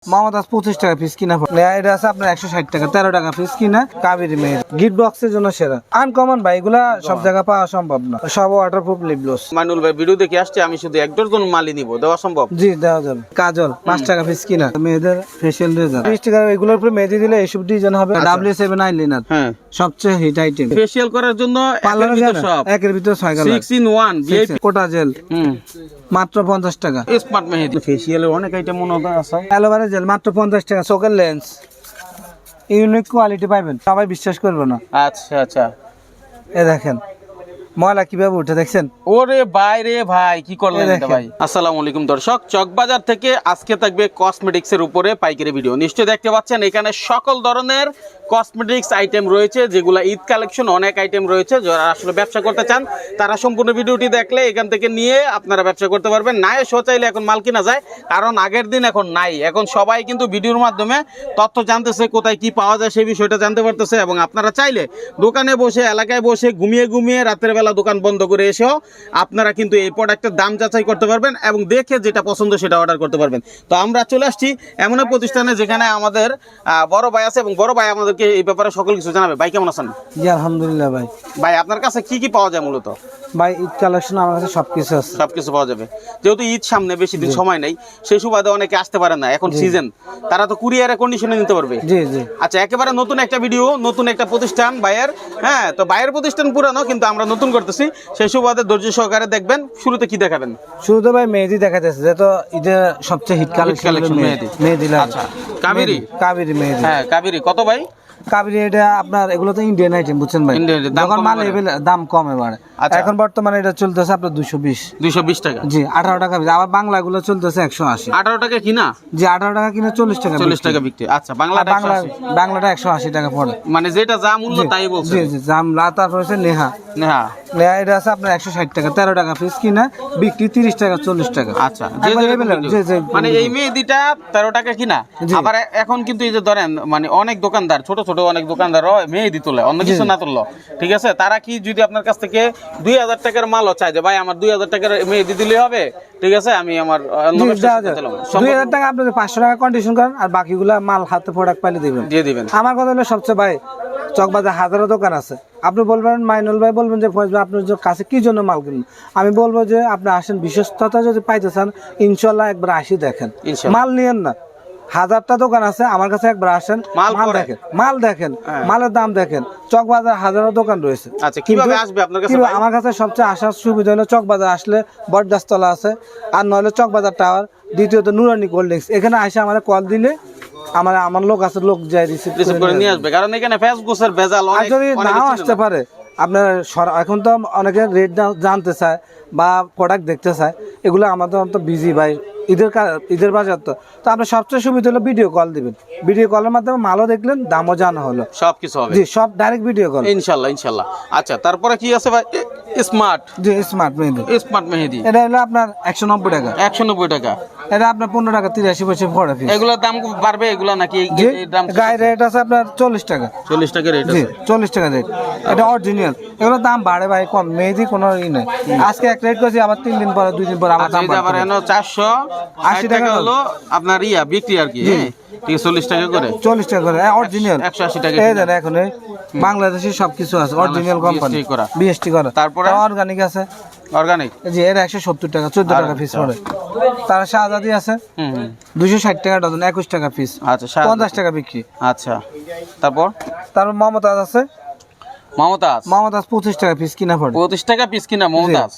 মামাদাস 25 টাকা পিস কিনা এটা আছে আপনার 160 টাকা 13 টাকা পিস কিনা কাবেরী মেয়ে গিফট বক্সের জন্য সেরা আনকমন ভাই এগুলা সব জায়গা পাওয়া সম্ভব না সব ওয়াটারপ্রুফ লিপগ্লস মাইনুল ভাই ভিডিও দেখে আসছে আমি শুধু এক ডজন মালই নিব দেওয়া সম্ভব জি দেওয়া যাবে কাজল 5 টাকা পিস কিনা মেয়েদের ফেশিয়াল রেজার 30 টাকা এগুলোর উপরে মেহেদি দিলে এইসব ডিজাইন হবে W7 আইলাইনার হ্যাঁ সবচেয়ে হিট আইটেম ফেশিয়াল করার জন্য পার্লারে একের ভিতর সব একের ভিতর 6 কালার 6 in 1 ভিআইপি কোটা জেল মাত্র 50 টাকা স্মার্ট মেহেদি ফেশিয়ালের অনেক আইটেম মনে আছে অ্যালোভেরা জেল মাত্র 50 টাকা চোখের লেন্স ইউনিক কোয়ালিটি পাবেন সবাই বিশ্বাস করবে না আচ্ছা আচ্ছা এ দেখেন ময়লা কিভাবে উঠে দেখছেন ওরে ভাই রে ভাই কি করলেন এটা ভাই আসসালামু আলাইকুম দর্শক চকবাজার থেকে আজকে থাকবে কসমেটিক্স এর উপরে পাইকারি ভিডিও নিশ্চয়ই দেখতে পাচ্ছেন এখানে সকল ধরনের কসমেটিক্স আইটেম রয়েছে যেগুলো ঈদ কালেকশন অনেক আইটেম রয়েছে যারা আসলে ব্যবসা করতে চান তারা সম্পূর্ণ ভিডিওটি দেখলে এখান থেকে নিয়ে আপনারা ব্যবসা করতে পারবেন না এসো চাইলে এখন মাল কিনা যায় কারণ আগের দিন এখন নাই এখন সবাই কিন্তু ভিডিওর মাধ্যমে তথ্য জানতেছে কোথায় কি পাওয়া যায় সেই বিষয়টা জানতে পারতেছে এবং আপনারা চাইলে দোকানে বসে এলাকায় বসে ঘুমিয়ে রাতের বেলা দোকান বন্ধ করে এসেও আপনারা কিন্তু এই প্রোডাক্টের দাম যাচাই করতে পারবেন এবং দেখে যেটা পছন্দ সেটা অর্ডার করতে পারবেন তো আমরা চলে আসছি এমন এক প্রতিষ্ঠানে যেখানে আমাদের বড় ভাই আছে এবং বড় ভাই আমাদেরকে এই ব্যাপারে সকল কিছু জানাবে ভাই কেমন আছেন জি আলহামদুলিল্লাহ ভাই ভাই আপনার কাছে কি কি পাওয়া যায় মূলত ভাই ঈদ কালেকশন আমার কাছে সবকিছু আছে সবকিছু পাওয়া যাবে যেহেতু ঈদ সামনে বেশি দিন সময় নেই সেই সুবাদে অনেকে আসতে পারে না এখন সিজন তারা তো কুরিয়ারে কন্ডিশনে নিতে পারবে জি জি আচ্ছা একেবারে নতুন একটা ভিডিও নতুন একটা প্রতিষ্ঠান ভাইয়ের হ্যাঁ তো ভাইয়ের প্রতিষ্ঠান পুরানো কিন্তু আমরা নতুন করতেছি সেই সুবাদে ধৈর্য সহকারে দেখবেন শুরুতে কি দেখাবেন শুরুতে ভাই মেহেদি দেখাতেছে যেহেতু ঈদের সবচেয়ে হিট কালেকশন মেহেদি আচ্ছা কাবেরী মেহেদি হ্যাঁ কাবেরী কত ভাই কাবেরী এটা আপনার এগুলো তো ইন্ডিয়ান আইটেম বুঝছেন ভাই যখন মাল দাম কম এবারে এখন বর্তমানে এটা চলতেছে আপনার 220 টাকা জি 18 টাকা আবার বাংলা গুলো চলতেছে 180 18 টাকা কিনা জি 18 টাকা কিনা 40 টাকা বিক্রি আচ্ছা বাংলাটা 180 টাকা পড়ে মানে যেটা যা মূল্য তাই বলছে জি জি জাম তারপর হচ্ছে নেহা এটা আছে আপনার 160 টাকা 13 টাকা পিস কিনা বিক্রি 30 টাকা 40 টাকা আচ্ছা মানে এই মেহেদিটা 13 টাকা কিনা আবার এখন কিন্তু এই যে ধরেন মানে অনেক দোকানদার ছোট ছোট অনেক দোকানদার মেহেদি তোলে অন্য কিছু না তুললো ঠিক আছে তারা কি যদি আপনার কাছ থেকে 2000 টাকার মালও চাই যে ভাই আমার 2000 টাকার মেহেদি দিলে হবে ঠিক আছে আমি আমার 2000 টাকা আপনি 500 টাকা কন্ডিশন করেন আর বাকিগুলা মাল হাতে প্রোডাক্ট পাইলে দিয়ে দিবেন আমার কথা হলো সবচেয়ে ভাই চকবাজার হাজারো দোকান আছে আপনি বলবেন মাইনুল ভাই বলবেন যে ফয়েজ ভাই আপনার কাছে কি জন্য মাল কিনুন আমি বলবো যে আপনি আসেন বিশ্বস্ততা যদি পাইতে চান ইনশাল্লাহ একবার আসি দেখেন মাল নিয়েন না হাজারটা দোকান আছে আমার কাছে একবার আসেন মাল দেখেন মালের দাম দেখেন চকবাজার হাজারো দোকান রয়েছে আচ্ছা কিভাবে আসবে আপনার কাছে আমার কাছে সবচেয়ে আসার সুবিধা হলো চকবাজার আসলে বটগাছতলা আছে আর নইলে চকবাজার টাওয়ার দ্বিতীয়ত নুরানি কোল্ড ড্রিঙ্কস এখানে এসে আমাদের কল দিলে আমার লোক আছে লোক যায় রিসিভ করে নিয়ে আসবে কারণ এখানে ফেসবুকের ভেজাল অনেক যদি নাও আসতে পারে আপনার এখন তো অনেকে রেট জানতে চায় বা প্রোডাক্ট দেখতে চায় এগুলো আমাদের তো বিজি ভাই ঈদের বাজার তো আপনার সবচেয়ে সুবিধা হলো ভিডিও কল দিবেন ভিডিও কলের মাধ্যমে মালও দেখলেন দামও জানা হলো সবকিছু হবে জি সব ডাইরেক্ট ভিডিও কল ইনশাআল্লাহ আচ্ছা তারপরে কি আছে ভাই স্মার্ট মেহেদি এটা হলো আপনার 190 টাকা 190 টাকা এটা আপনার 15 টাকা 83 পয়সা পড়ে এগুলোর দাম বাড়বে এগুলো নাকি দাম গায়ে রেট আছে আপনার 40 টাকা 40 টাকা রেট আছে 40 টাকা রেট এটা অরিজিনাল এগুলোর দাম বাড়ে ভাই কম মেহেদি কোনো ই নেই আজকে এক রেট করছি আবার 3 দিন পরে 2 দিন পরে আবার দাম বাড়বে এনো 480 টাকা হলো আপনার বিক্রি আর কি ঠিক 40 টাকা করে 40 টাকা করে অরিজিনাল 180 টাকা এই দেন এখন বাংলাদেশে সবকিছু আছে অরিজিনাল কোম্পানি বিএসটি করা তারপরে অর্গানিক আছে অর্গানিক জি এটা 170 টাকা 14 টাকা পিস পড়ে তার শাহজাদি আছে 260 টাকা ডজন 21 টাকা পিস আচ্ছা 50 টাকা বিক্রি আচ্ছা তারপর মমতাজ আছে মমতাজ 25 টাকা পিস কিনা পড়ে 25 টাকা পিস কিনা মমতাজ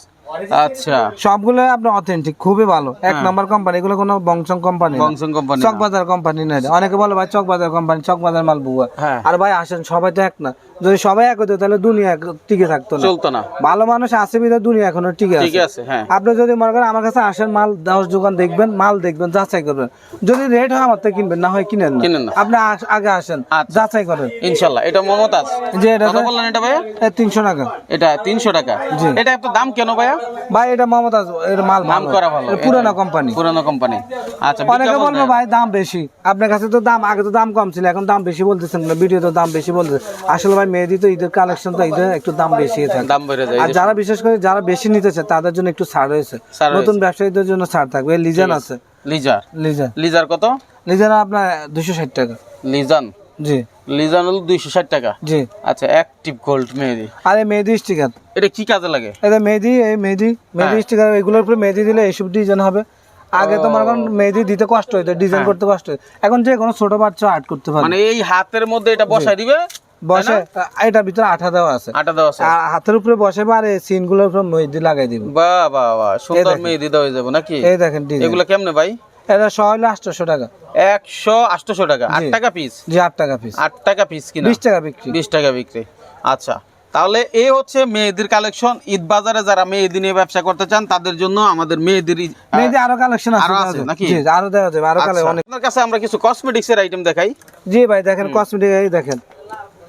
আচ্ছা সবগুলো আপনার অথেন্টিক খুবই ভালো এক নাম্বার কোম্পানি এগুলো কোনো বংশং কোম্পানি চকবাজার কোম্পানি না অনেকে বলে ভাই চকবাজার কোম্পানি চকবাজার মাল বুয়া আর ভাই আসেন সবাই তো এক না যদি সবাই এক হতো তাহলে দুনিয়া টিকে থাকতো না চলতো না ভালো মানুষ আছে বিধায় দুনিয়া এখনো টিকে আছে আপনি যদি মনে করেন আমার কাছে আসেন মাল 10 দোকান দেখবেন মাল দেখবেন যাচাই করবেন যদি রেট হয় আমার থেকে কিনবেন না হয় কিনেন না আপনি আগে আসেন যাচাই করেন ইনশাআল্লাহ এটা মমতাজ যে এটা কত বললেন এটা ভাইয়া 300 টাকা এটা 300 টাকা এটা এত দাম কেন ভাইয়া ভাই এটা মমতাজ এর মাল নাম করা ভালো পুরানো কোম্পানি আচ্ছা অনেকে বলবো ভাই দাম বেশি আপনার কাছে তো দাম আগে তো দাম কম ছিল এখন দাম বেশি বলতেছেন না ভিডিও তো দাম বেশি বলতেছে আসলে ভাই মেহেদি তো ঈদের কালেকশন তো ঈদের একটু দাম বেশি থাকে দাম বেড়ে যায় আর যারা বিশেষ করে যারা বেশি নিতেছে তাদের জন্য একটু ছাড় হয়েছে নতুন ব্যবসায়ীদের জন্য ছাড় থাকবে লিজেন আছে লিজার কত? লিজার আপনার 260 টাকা। লিজান জি, লিজান হলো 260 টাকা। জি। আচ্ছা, অ্যাক্টিভ গোল্ড মেহেদি। আরে মেহেদি স্টিকার, এটা কি কাজে লাগে? এটা মেহেদি, এই মেহেদি স্টিকার, এগুলোর উপরে মেহেদি দিলে এইসব ডিজাইন হবে। আগে তো মনে করেন মেহেদি দিতে কষ্ট হইতো, ডিজাইন করতে কষ্ট হইতো, এখন যে কোনো ছোট বাচ্চা আর্ট করতে পারে। মানে এই হাতের মধ্যে এটা বসাই দিবে, বসে এটার ভিতরে আঠা দেওয়া আছে, আর হাতের উপরে বসে আর এই সিন গুলোর উপরে মেহেদি লাগাই দিবে। বাহ বাহ বাহ, সুন্দর মেহেদি দেওয়া যাবে নাকি? এই দেখেন এগুলো কেমনে ভাই? এটা 800 টাকা। 800 টাকা, 8 টাকা পিস? জি, 8 টাকা পিস। 8 টাকা পিস কিনা, 20 টাকা বিক্রি। 20 টাকা বিক্রি। আচ্ছা, তাহলে এই হচ্ছে মেহেদির কালেকশন। ঈদ বাজারে যারা মেহেদি নিয়ে ব্যবসা করতে চান তাদের জন্য আমাদের মেহেদি আরো কালেকশন আছে নাকি? জি, আরো দেওয়া যাবে, আরো কালেকশন অনেক। আপনার কাছে আমরা কিছু কসমেটিক্স এর আইটেম দেখাই। জি ভাই, দেখেন কসমেটিক, এই দেখেন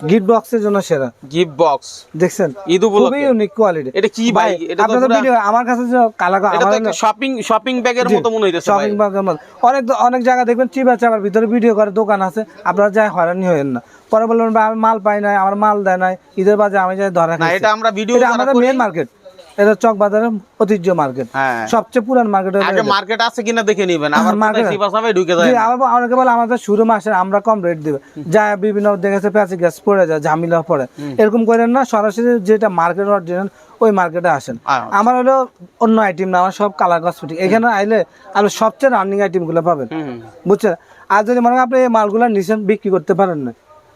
গিফট বক্সের জন্য সেরা গিফট বক্স দেখছেন, ঈদ উপলক্ষে, খুবই ইউনিক কোয়ালিটি। এটা কি ভাই? এটা তো আপনাদের ভিডিও আমার কাছে যে কালার, এটা তো একটা শপিং ব্যাগের মতো মনে হইতেছে ভাই। শপিং ব্যাগের মতো অনেক জায়গা দেখবেন চিপ আছে, আবার ভিতরে ভিডিও করে দোকান আছে, আপনারা যাই হয়রানি হয়েন না। পরে বলবেন ভাই আমি মাল পাই নাই, আমার মাল দেয় নাই, ঈদের বাজারে আমি যাই ধরা না। এটা আমরা ভিডিও, এটা আমাদের মেইন মার্কেট, এটা চক বাজারের ঐতিহ্য মার্কেট, সবচেয়ে পুরান মার্কেট। আগে মার্কেট আছে কিনা দেখে নেবেন, আবার মার্কেট সিবাসাবে ঢুকে যায়। অনেকে বলে আমাদের শুরু মাসে আমরা কম রেট দিবে, যা বিভিন্ন দেখেছে প্যাচি গ্যাস পড়ে যায়, ঝামেলা পড়ে, এরকম করেন না। সরাসরি যেটা মার্কেট অরিজিনাল ওই মার্কেটে আসেন। আমার হলো অন্য আইটেম না, আমার সব কালার কসমেটিক। এখানে আইলে আপনি সবচেয়ে রানিং আইটেম গুলো পাবেন, বুঝছেন? আর যদি মনে করেন আপনি এই মালগুলা নিছেন বিক্রি করতে পারেন না,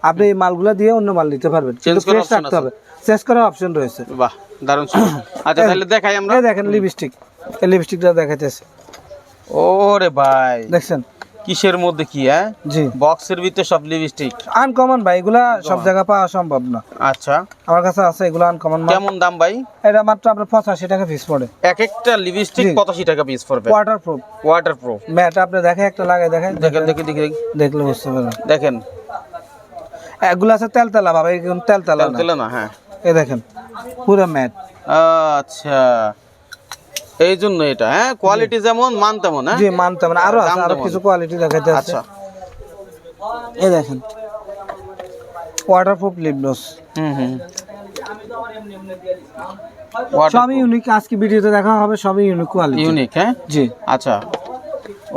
আপনি এই মালগুলা দিয়ে অন্য মাল নিতে পারবেন, চেঞ্জ করার অপশন রয়েছে। বাহ, দারুণ। আচ্ছা, তাহলে দেখাই আমরা। এই দেখেন লিপস্টিক, এই লিপস্টিকটা দেখাইতেছে। ওরে ভাই, দেখছেন কিসের মধ্যে কি? জি, বক্সের ভিতরে সব লিপস্টিক। আনকমন ভাই, এগুলা সব জায়গা পাওয়া সম্ভব না। আচ্ছা, আমার কাছে আছে এগুলো আনকমন। কেমন দাম ভাই? এটা মাত্র আপনার 85 টাকা পিস পড়ে। এক একটা লিপস্টিক 85 টাকা পিস পড়বে। Waterproof matte. আপনি দেখেন একটা লাগাই দেখেন, দেখলে বুঝতে পারবেন। দেখেন এগুলো আছে তেলতেলা বাবা, এরকম তেলতেলা না। হ্যাঁ, এই দেখেন পুরো ম্যাট। আচ্ছা, এই জন্য এটা কোয়ালিটি যেমন মান তেমন। জি, মান তেমন। আরো আছে, আরো কিছু কোয়ালিটি দেখাইতে আছে। আচ্ছা, এই দেখেন ওয়াটারপ্রুফ লিপ গ্লস। সবই ইউনিক, আজকে ভিডিওতে দেখা হবে সবই ইউনিক কোয়ালিটি। ইউনিক, জি। আচ্ছা,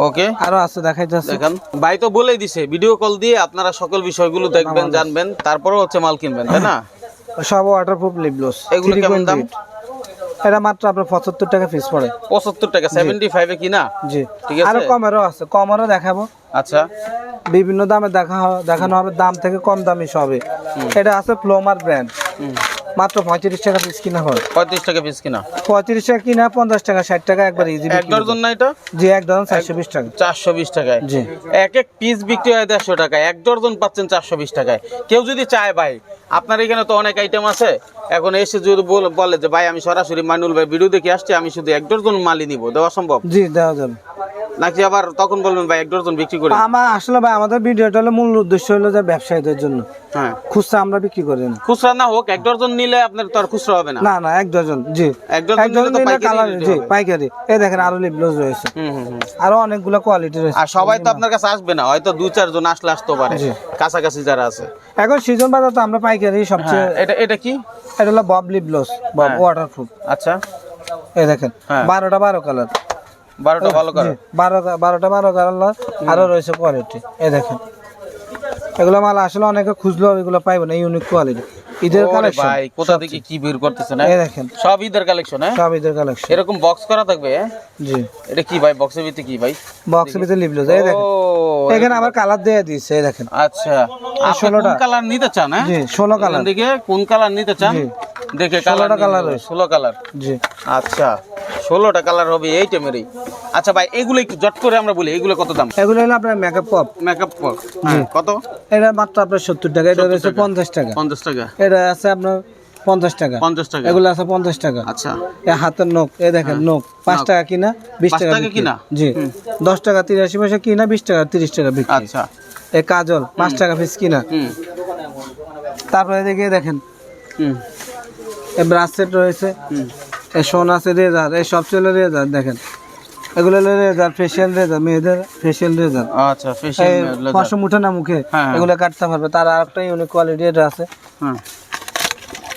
ওকে, আরো আছে দেখাইতে আছে। দেখেন ভাই তো বলেই দিছে ভিডিও কল দিয়ে আপনারা সকল বিষয়গুলো দেখবেন, জানবেন, তারপরে হচ্ছে মাল কিনবেন, তাই না? সব ওয়াটারপ্রুফ লিপ গ্লস। এগুলো কেমন দাম? এটা মাত্র আপনার 75 টাকা পিস পড়ে। 75 টাকা, 75 এ কিনা? জি, ঠিক আছে। আরো কমেরও আছে, কমেরও দেখাবো। আচ্ছা, বিভিন্ন দামে দেখানো হবে, দাম থেকে কম দামি সবে। এটা আছে ফ্লোমার ব্র্যান্ড, মাত্র 35 টাকা পিস কিনা হয়। 35 টাকা পিস কিনা, 35 টাকা কিনা, 50 টাকা 60 টাকা একবার ইজি। এক ডজন না এটা? জি, এক ডজন 420 টাকা। 420 টাকায়। জি, এক এক পিস বিক্রি হয় 150 টাকায়, এক ডজন পাচ্ছেন 420 টাকায়। কেউ যদি চায় ভাই, আপনার এখানে তো অনেক আইটেম আছে, এখন এসে যদি বলে যে ভাই আমি সরাসরি মাইনুল ভাই ভিডিও দেখে আসছি, আমি শুধু এক ডজন মালই নিব, দেওয়া সম্ভব? জি, দেওয়া যাবে। নাকি আবার তখন বলবেন ভাই এক ডজন বিক্রি করে? আমার আসলে ভাই আমাদের ভিডিওটা হলো মূল উদ্দেশ্য হলো যে ব্যবসায়ীদের জন্য। হ্যাঁ, খুচরা আমরা বিক্রি করি না। খুচরা না হোক, এক ডজন নিলে আপনার তো আর খুচরা হবে না। না, এক ডজন। জি, এক ডজন নিলে পাইকারি। জি, পাইকারি। এই দেখেন আরো লিপ গ্লস রয়েছে, আরো অনেকগুলো কোয়ালিটি রয়েছে। আর সবাই তো আপনার কাছে আসবে না, হয়তো 2-4 জন আসতে পারে, কাছাকাছি যারা আছে। এখন সিজন বাজার তো আমরা পাইকারি সবচেয়ে। এটা কি? এটা হলো Bob lip gloss, Bob waterproof. আচ্ছা, এই দেখেন 12টা 12 কালার, 12টা ভালো কালার, 12টা 12 কালার। আরো রয়েছে কোয়ালিটি। এই দেখেন এগুলো মাল আসলে অনেকে খুঁজলো এগুলো পাইবে না, ইউনিক কোয়ালিটি। ঈদের কালেকশন ভাই, কোথা থেকে কি বের করতেছেন? এই দেখেন সব ঈদের কালেকশন। সব ঈদের কালেকশন। এরকম বক্স করা থাকবে? জি। এটা কি ভাই, বক্সের ভিতরে কি ভাই? বক্সের ভিতরে লিপ গ্লস। এই দেখেন এখানে আবার কালার দিয়ে দিয়েছে। এই দেখেন। আচ্ছা, আপনি কোন কালার নিতে চান? জি, 16 কালার। দেখে কোন কালার নিতে চান দেখে কালার 16 কালার। জি, আচ্ছা, 16টা কালার হবে এই টেমেরই। আচ্ছা ভাই, এগুলো একটু জট করে আমরা বলি, এগুলো কত দাম? এগুলো হলো আপনার মেকআপ পপ। মেকআপ পপ কত? এটা মাত্র আপনার 70 টাকা। এটা রয়েছে 50 টাকা। 50 টাকা। এটা আছে আপনার 50 টাকা। 50 টাকা। এগুলো আছে 50 টাকা। আচ্ছা, এই হাতের নখ, এই দেখেন নখ 5 টাকা কিনা, 20 টাকা কিনা। জি, 10 টাকা 83 পয়সা কিনা, 20 টাকা 30 টাকা বিক্রি। আচ্ছা, এই কাজল 5 টাকা পিস কিনা। তারপরে এদিকে দেখেন এই ব্রাশ সেট রয়েছে, এই সোন আছে, রেজার, এই সব চলে রেজার। দেখেন এগুলো হলো রেজার, ফেশিয়াল রেজার, মেয়েদের ফেশিয়াল রেজার। আচ্ছা, ফেশিয়াল রেজার, পশম উঠে না মুখে, এগুলো কাটতে পারবে। তার আরেকটা ইউনিক কোয়ালিটি এটা আছে।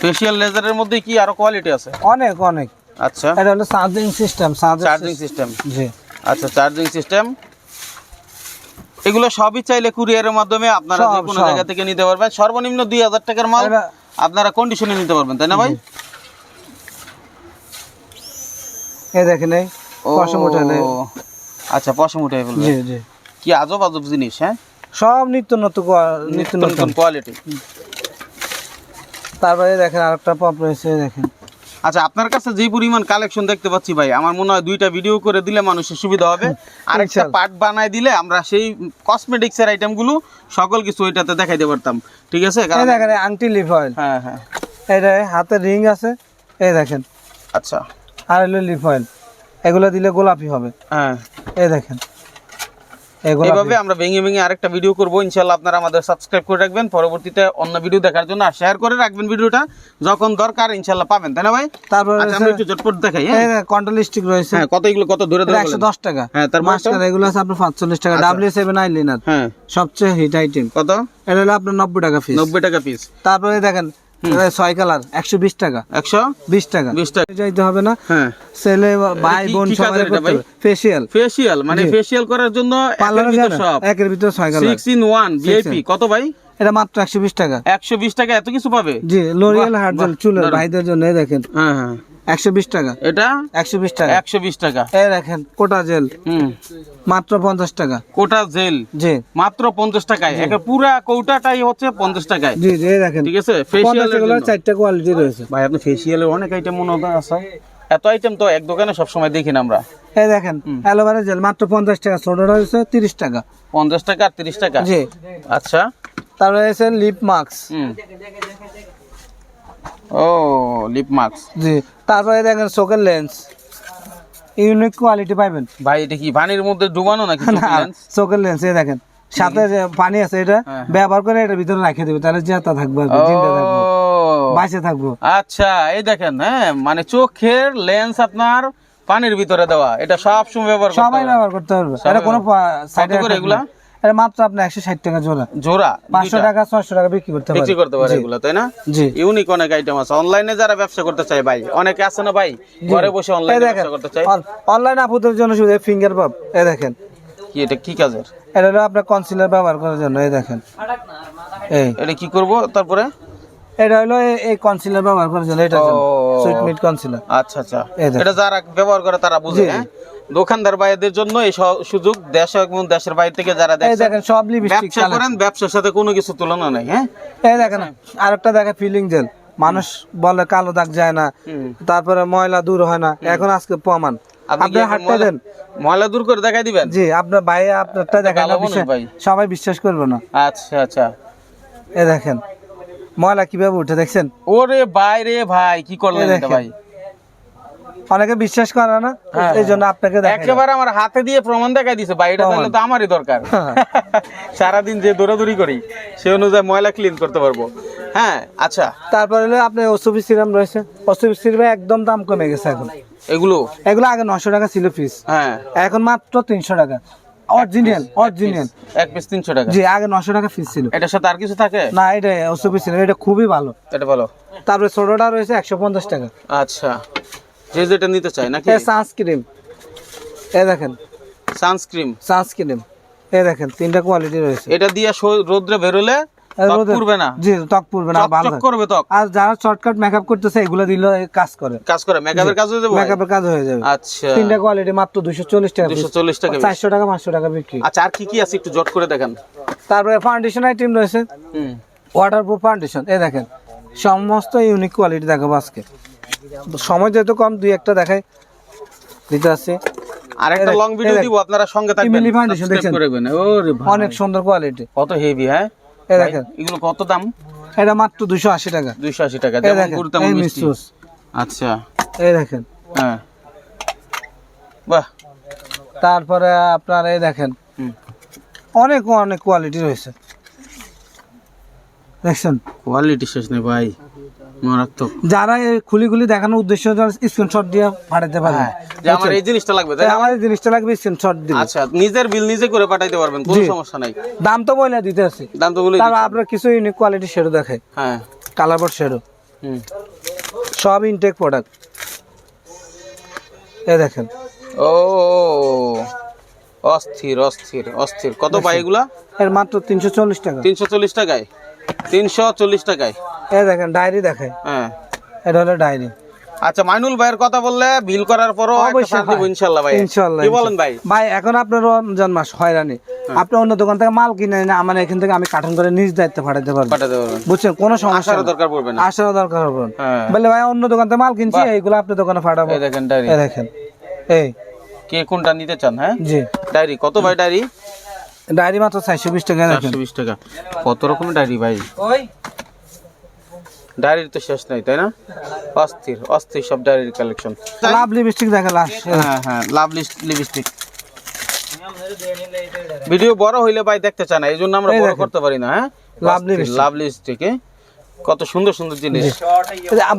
ফেশিয়াল লেজারের মধ্যে কি আরো কোয়ালিটি আছে? অনেক। আচ্ছা, এটা হলো চার্জিং সিস্টেম। Charging system. জি, আচ্ছা, চার্জিং সিস্টেম। এগুলো সবই চাইলে কুরিয়ারের মাধ্যমে আপনারা যে কোনো জায়গা থেকে নিতে পারবেন। সর্বনিম্ন 2000 টাকার মাল আপনারা কন্ডিশনে নিতে পারবেন, তাই না ভাই? এই দেখেন এই পশম উঠালে। আচ্ছা, পশম উঠাই ফেলবে। জি জি, কি আজব আজব জিনিস। হ্যাঁ, সব নিত্য নতুন কোয়ালিটি। তারপরে দেখেন আরেকটা পপ রয়েছে, দেখেন। আচ্ছা, আপনার কাছে যে পরিমাণ কালেকশন দেখতে পাচ্ছি ভাই, আমার মনে হয় 2টা ভিডিও করে দিলে মানুষের সুবিধা হবে। আরেকটা পার্ট বানায় দিলে আমরা সেই কসমেটিক্স এর আইটেমগুলো সকল কিছু ওইটাতে দেখাইতে পারতাম। ঠিক আছে? এই দেখেন আংটি লিফ অয়েল। হ্যাঁ হ্যাঁ, এটা হাতে রিং আছে, এই দেখেন। আচ্ছা, আর হলো লিফ অয়েল, এগুলো দিলে গোলাপি হবে। হ্যাঁ, এই দেখেন এইভাবে আমরা ভেঙে ভেঙে আরেকটা ভিডিও করবো ইনশাআল্লাহ। আপনারা আমাদের সাবস্ক্রাইব করে রাখবেন পরবর্তীতে অন্য ভিডিও দেখার জন্য, আর শেয়ার করে রাখবেন ভিডিওটা, যখন দরকার ইনশাআল্লাহ পাবেন, তাই না ভাই? তারপর আচ্ছা, আমরা একটু ঝটপট দেখাই। এই কন্ট্রোল স্টিক রয়েছে। হ্যাঁ, কত এগুলো, কত ধরে ধরে 110 টাকা। হ্যাঁ, তার মাস্টার এগুলো আছে আপনার 45 টাকা। W7 আইলাইনার, হ্যাঁ, সবচেয়ে হিট আইটেম। কত? এটা হলো আপনার 90 টাকা পিস। 90 টাকা পিস। তারপরে দেখেন 6 কালার 120 টাকা। 120 টাকা। 20 টাকা যাইতে হবে না। হ্যাঁ, ছেলে ভাই বোন সবাই করতে হবে। ফেশিয়াল। ফেশিয়াল মানে ফেশিয়াল করার জন্য পার্লারে সব একের ভিতর 6 কালার। 6 in 1 VIP কত ভাই? এটা মাত্র 120 টাকা। 120 টাকা এত কিছু পাবে? জি, লরিয়াল হার্ট জেল চুলের ভাইদের জন্য, এই দেখেন। হ্যাঁ হ্যাঁ, 120 টাকা। এটা 120 টাকা। 120 টাকা। এই দেখেন কোটা জেল, মাত্র 50 টাকা। কোটা জেল, জি, মাত্র 50 টাকায়। একটা পুরো কৌটাটাই হচ্ছে 50 টাকায়। জি জি, এই দেখেন। ঠিক আছে? ফেশিয়ালের জন্য 4টা কোয়ালিটি রয়েছে ভাই। আপনি ফেশিয়ালের অনেক আইটেম মনে হয় আছে। এত আইটেম তো এক দোকানে সব সময় দেখি না আমরা। এই দেখেন অ্যালোভেরা জেল মাত্র 50 টাকা, ছোটটা হচ্ছে 30 টাকা। 50 টাকা আর 30 টাকা। জি। আচ্ছা, তারপরে আছে লিপ মাস্ক। ও, লিপ মাস্ক। জি। তারপরে দেখেন চোখের লেন্স, ইউনিক কোয়ালিটি পাবেন ভাই। এটা কি পানির মধ্যে ডুবানো নাকি? চোখের লেন্স, এই দেখেন সাথে যে পানি আছে, এটা ব্যবহার করে এটার ভিতরে রেখে দেবে, তাহলে জেতা থাকবে, জিন্দা থাকবে, বাঁচে থাকবো। আচ্ছা, এই দেখেন। হ্যাঁ, মানে চোখের লেন্স আপনার পানির ভিতরে দেওয়া, এটা সব সময় সবাই ব্যবহার করতে পারবে। এটা কোনো সাইডে করে এগুলা। এটা মাত্র আপনি 160 টাকা জোড়া। জোড়া 500 টাকা 600 টাকা বিক্রি করতে পারে এগুলা, তাই না? জি। ইউনিক অনেক আইটেম আছে। অনলাইনে যারা ব্যবসা করতে চায় ভাই, অনেকে আছে না ভাই, ঘরে বসে অনলাইনে ব্যবসা করতে চায়। অনলাইন আপুদের জন্য শুধু ফিঙ্গার পপ, এই দেখেন। কি এটা, কি কাজের? এটা হলো আপনার কনসিলার ব্যবহার করার জন্য, এই দেখেন। এটা কি করব তারপরে? এটা হলো এই কনসিলার ব্যবহার করার জন্য, এটা সুইট মিট কনসিলার। আচ্ছা আচ্ছা, এটা যারা ব্যবহার করে তারা বুঝে। হ্যাঁ, দোকানদার ভাইদের জন্য এই সুযোগ, দেশে এবং দেশের বাইরে থেকে যারা দেখেন সব লিপস্টিক ব্যবসা করেন, ব্যবসার সাথে কোনো কিছু তুলনা নাই। হ্যাঁ, এই দেখেন আরেকটা দেখেন ফিলিং জেল। মানুষ বলে কালো দাগ যায় না, তারপরে ময়লা দূর হয় না, এখন আজকে প্রমাণ। আপনি হাতটা দেন, ময়লা দূর করে দেখাই দিবেন। জি, আপনার ভাই আপনারটা দেখাই না, সবাই বিশ্বাস করবে না। আচ্ছা আচ্ছা, এই দেখেন ময়লা কিভাবে উঠে, দেখছেন? ওরে ভাই রে ভাই, কি করলেন এটা ভাই? অনেকে বিশ্বাস করে না, এই জন্য আপনাকে একেবারে আমার হাতে দিয়ে প্রমাণ দেখাই দিছে ভাই। এটা তাহলে তো আমারই দরকার। সারাদিন যে দৌড়াদৌড়ি করি সে অনুযায়ী ময়লা ক্লিন করতে পারবো। হ্যাঁ, আচ্ছা। তারপরে হলো আপনার ওসবি সিরাম রয়েছে। ওসবি সিরাম একদম দাম কমে গেছে এখন। এগুলো আগে 900 টাকা ছিল পিস, হ্যাঁ, এখন মাত্র 300 টাকা। অরিজিনাল এক পিস 300 টাকা। জি, আগে 900 টাকা পিস ছিল। এটার সাথে আর কিছু থাকে না, এটা ওসবি সিরাম, এটা খুবই ভালো, এটা ভালো। তারপরে ছোটটা রয়েছে 150 টাকা। আচ্ছা, যে যেটা নিতে চাই নাকি? সানস্ক্রিন, এই দেখেন সানস্ক্রিন, এই দেখেন 3টা কোয়ালিটি রয়েছে। এটা দিয়ে রোদ্রে বেরোলে ত্বক পুড়বে না। জি, ত্বক পুড়বে না, ভালো করবে ত্বক। আর যারা শর্টকাট মেকআপ করতেছে এগুলো দিলে কাজ করে, মেকআপের কাজ হয়ে যাবে, মেকআপের কাজ হয়ে যাবে। আচ্ছা, 3টা কোয়ালিটি মাত্র 240 টাকা, 240 টাকা, 400 টাকা 500 টাকা বিক্রি। আচ্ছা, আর কি কি আছে একটু জট করে দেখান। তারপরে ফাউন্ডেশন আইটেম রয়েছে, ওয়াটারপ্রুফ ফাউন্ডেশন, এই দেখেন সমস্ত ইউনিক কোয়ালিটি দেখাবো আজকে। সময় যেহেতু কম, 2-1টা দেখাই দিতে আছে। আরেকটা লং ভিডিও দিব, আপনারা সঙ্গে থাকবেন, সাবস্ক্রাইব করবেন। ওরে ভাই, অনেক সুন্দর কোয়ালিটি, কত হেভি। হ্যাঁ, এই দেখেন এগুলো কত দাম? এটা মাত্র 280 টাকা। 280 টাকা, যেমন গুড় তেমন মিষ্টি। আচ্ছা, এই দেখেন। হ্যাঁ, বাহ। তারপরে আপনার এই দেখেন অনেক কোয়ালিটি রয়েছে, দেখছেন? কোয়ালিটি শেষ নেই ভাই, মারাত্মক। যারা এই খুলি দেখানোর উদ্দেশ্য স্ক্রিনশট দিয়ে পাঠাতে পারে, যে আমার এই জিনিসটা লাগবে, তাই আমার এই জিনিসটা লাগবে, স্ক্রিনশট দিন। আচ্ছা, নিজের বিল নিজে করে পাঠাইতে পারবেন, কোনো সমস্যা নাই। দাম তো বলে দিতে আছে, দাম তো বলে তারপর আপনার কিছু ইউনিক কোয়ালিটি শেডো দেখায়। হ্যাঁ, কালার বোর্ড শেডো, সব ইনটেক প্রোডাক্ট, এই দেখেন ও অস্থির অস্থির অস্থির। কত ভাই এগুলা? এর মাত্র 340 টাকা। 340 টাকায়, 340 টাকায়। এই দেখেন ডায়েরি দেখেন, হ্যাঁ এটা হলো ডায়েরি। আচ্ছা, মাইনুল ভাইয়ের কথা বললে বিল করার পরও একটা ছাড় দিব ইনশাআল্লাহ ভাই। ইনশাআল্লাহ। কি বলেন ভাই? ভাই এখন আপনার রমজান মাস হয়রানি, আপনি অন্য দোকান থেকে মাল কিনে এনে আমার এখান থেকে আমি কার্টন করে নিজ দায়িত্বে পাঠাতে পারবো, পাঠাতে পারবেন, বুঝছেন? কোনো সমস্যা আসারও দরকার পড়বে না। আসারও দরকার হবে না। হ্যাঁ। বলে ভাই অন্য দোকান থেকে মাল কিনছি, এইগুলো আপনার দোকানে পাঠাবো। এই দেখেন ডায়েরি, এই দেখেন, এই কে কোনটা নিতে চান? হ্যাঁ জি ডায়েরি। কত ভাই ডায়েরি? ডায়েরি মাত্র 420 টাকা। দেখেন 420 টাকা। কত রকমের ডায়েরি ভাই, ডায়েরির তো শেষ নাই, তাই না? অস্থির অস্থির সব ডায়েরির কালেকশন। লাভ লিপস্টিক দেখেন লাস্ট। হ্যাঁ হ্যাঁ, লাভ লিপস্টিক। ভিডিও বড় হইলে ভাই দেখতে চায় না, এই জন্য আমরা এই বড় দেখেন। করতে পারি না। হ্যাঁ লাভ লিপস্টিক। লাভ লিপস্টিক, কত সুন্দর সুন্দর জিনিস।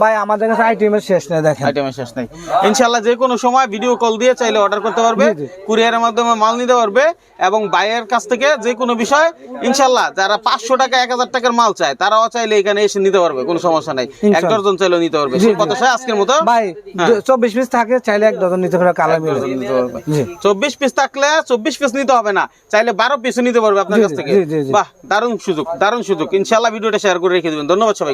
ভাই আমাদের কাছে আইটেমের শেষ নেই, দেখেন আইটেমের শেষ নাই। ইনশাআল্লাহ যে কোনো সময় ভিডিও কল দিয়ে চাইলে অর্ডার করতে পারবে, জি, জি। কুরিয়ারের মাধ্যমে মাল নিতে পারবে, এবং বাইরের কাছ থেকে যে কোনো বিষয় ইনশাআল্লাহ যারা 500 টাকা 1000 টাকার মাল চায় তারাও চাইলে এখানে এসে নিতে পারবে, কোনো সমস্যা নাই। এক ইনশাআল্লাহ। ডজন চাইলেও নিতে পারবে। জি, সে জি। কথা চাই আজকের মতো ভাই হ্যাঁ। 24 পিস থাকে, চাইলে এক ডজন নিতে পারে, কালার মিলে। নিতে পারবে। জি 24 পিস থাকলে 24 পিস নিতে হবে না, চাইলে 12 পিসও নিতে পারবে আপনার জি, কাছ জি, থেকে। জি, জি, জি। বাহ, দারুণ সুযোগ, দারুণ সুযোগ। ইনশাআল্লাহ ভিডিওটা শেয়ার করে রেখে দিবেন। ধন্যবাদ।